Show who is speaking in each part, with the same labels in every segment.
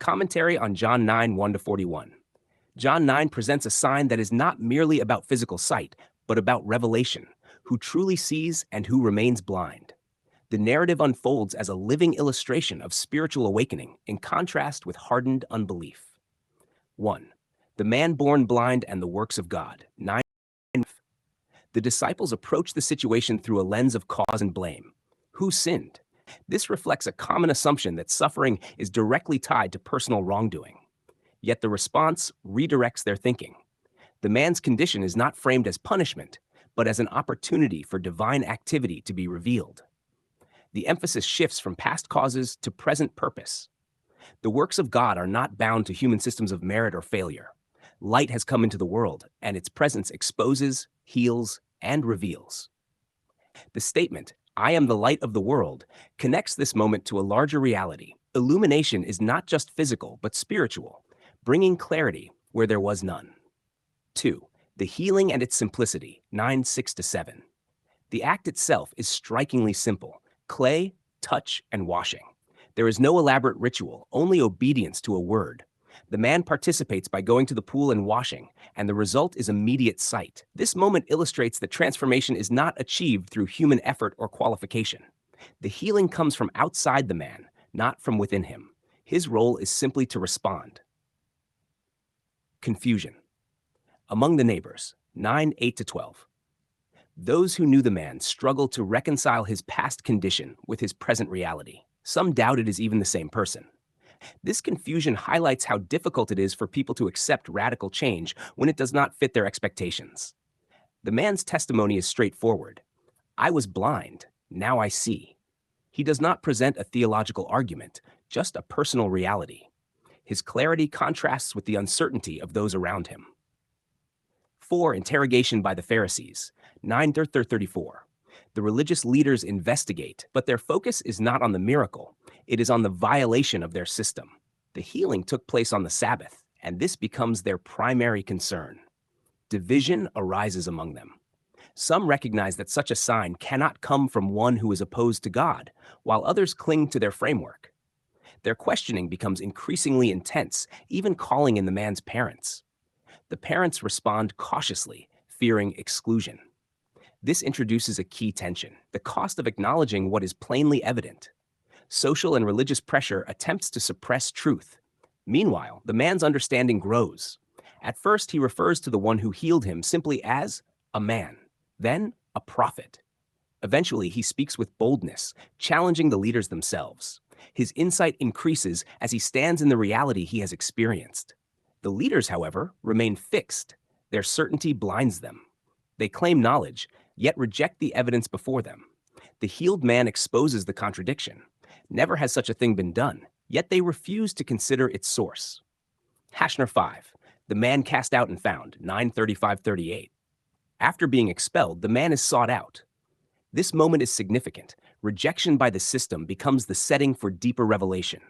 Speaker 1: Commentary on John 9, 1-41. John 9 presents a sign that is not merely about physical sight, but about revelation, who truly sees and who remains blind. The narrative unfolds as a living illustration of spiritual awakening in contrast with hardened unbelief. 1. The man born blind and the works of God. 9. The disciples approach the situation through a lens of cause and blame. Who sinned? This reflects a common assumption that suffering is directly tied to personal wrongdoing. Yet the response redirects their thinking. The man's condition is not framed as punishment, but as an opportunity for divine activity to be revealed. The emphasis shifts from past causes to present purpose. The works of God are not bound to human systems of merit or failure. Light has come into the world, and its presence exposes, heals, and reveals. The statement, "I am the light of the world," connects this moment to a larger reality. Illumination is not just physical, but spiritual, bringing clarity where there was none. 2. The healing and its simplicity. 9, 6-7. The act itself is strikingly simple: clay, touch, and washing. There is no elaborate ritual, only obedience to a word. The man participates by going to the pool and washing, and the result is immediate sight. This moment illustrates that transformation is not achieved through human effort or qualification. The healing comes from outside the man, not from within him. His role is simply to respond. Confusion. Among the neighbors. 9, 8-12. Those who knew the man struggled to reconcile his past condition with his present reality. Some doubt it is even the same person. This confusion highlights how difficult it is for people to accept radical change when it does not fit their expectations. The man's testimony is straightforward. I was blind, now I see. He does not present a theological argument, just a personal reality. His clarity contrasts with the uncertainty of those around him. 4. Interrogation by the Pharisees. 9-34. The religious leaders investigate, but their focus is not on the miracle. It is on the violation of their system. The healing took place on the Sabbath, and this becomes their primary concern. Division arises among them. Some recognize that such a sign cannot come from one who is opposed to God, while others cling to their framework. Their questioning becomes increasingly intense, even calling in the man's parents. The parents respond cautiously, fearing exclusion. This introduces a key tension: the cost of acknowledging what is plainly evident. Social and religious pressure attempts to suppress truth. Meanwhile, the man's understanding grows. At first, he refers to the one who healed him simply as a man, then a prophet. Eventually, he speaks with boldness, challenging the leaders themselves. His insight increases as he stands in the reality he has experienced. The leaders, however, remain fixed. Their certainty blinds them. They claim knowledge, yet reject the evidence before them. The healed man exposes the contradiction. Never has such a thing been done, yet they refuse to consider its source. Hashner 5. The man cast out and found. 9:35-38. After being expelled, the man is sought out. This moment is significant. Rejection by the system becomes the setting for deeper revelation.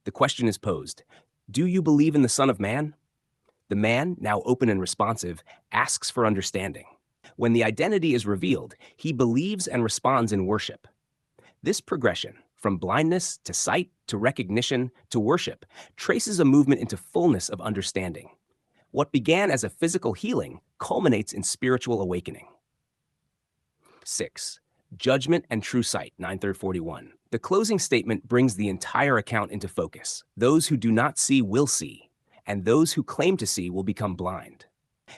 Speaker 1: The question is posed: do you believe in the Son of Man? The man, now open and responsive, asks for understanding. When the identity is revealed, he believes and responds in worship. This progression, from blindness to sight to recognition to worship, traces a movement into fullness of understanding. What began as a physical healing culminates in spiritual awakening. 6. Judgment and true sight. 9:41. The closing statement brings the entire account into focus. Those who do not see will see, and those who claim to see will become blind.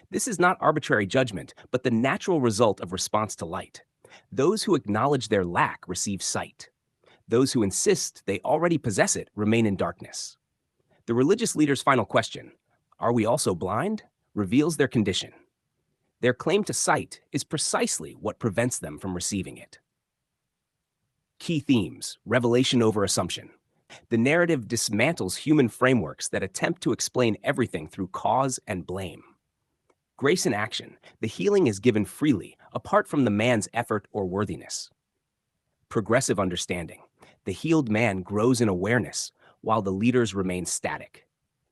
Speaker 1: This is not arbitrary judgment, but the natural result of response to light. Those who acknowledge their lack receive sight. Those who insist they already possess it remain in darkness. The religious leader's final question, "Are we also blind?" reveals their condition. Their claim to sight is precisely what prevents them from receiving it. Key themes: revelation over assumption. The narrative dismantles human frameworks that attempt to explain everything through cause and blame. Grace in action. The healing is given freely, apart from the man's effort or worthiness. Progressive understanding. The healed man grows in awareness, while the leaders remain static.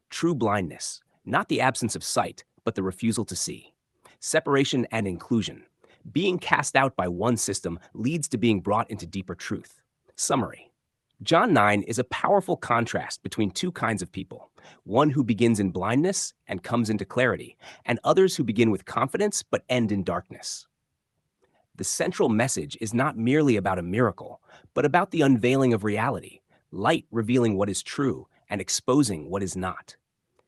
Speaker 1: True blindness. Not the absence of sight, but the refusal to see. Separation and inclusion. Being cast out by one system leads to being brought into deeper truth. Summary. John 9 is a powerful contrast between two kinds of people, one who begins in blindness and comes into clarity, and others who begin with confidence but end in darkness. The central message is not merely about a miracle, but about the unveiling of reality, light revealing what is true and exposing what is not.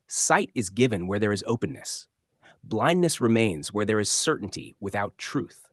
Speaker 1: Sight is given where there is openness. Blindness remains where there is certainty without truth.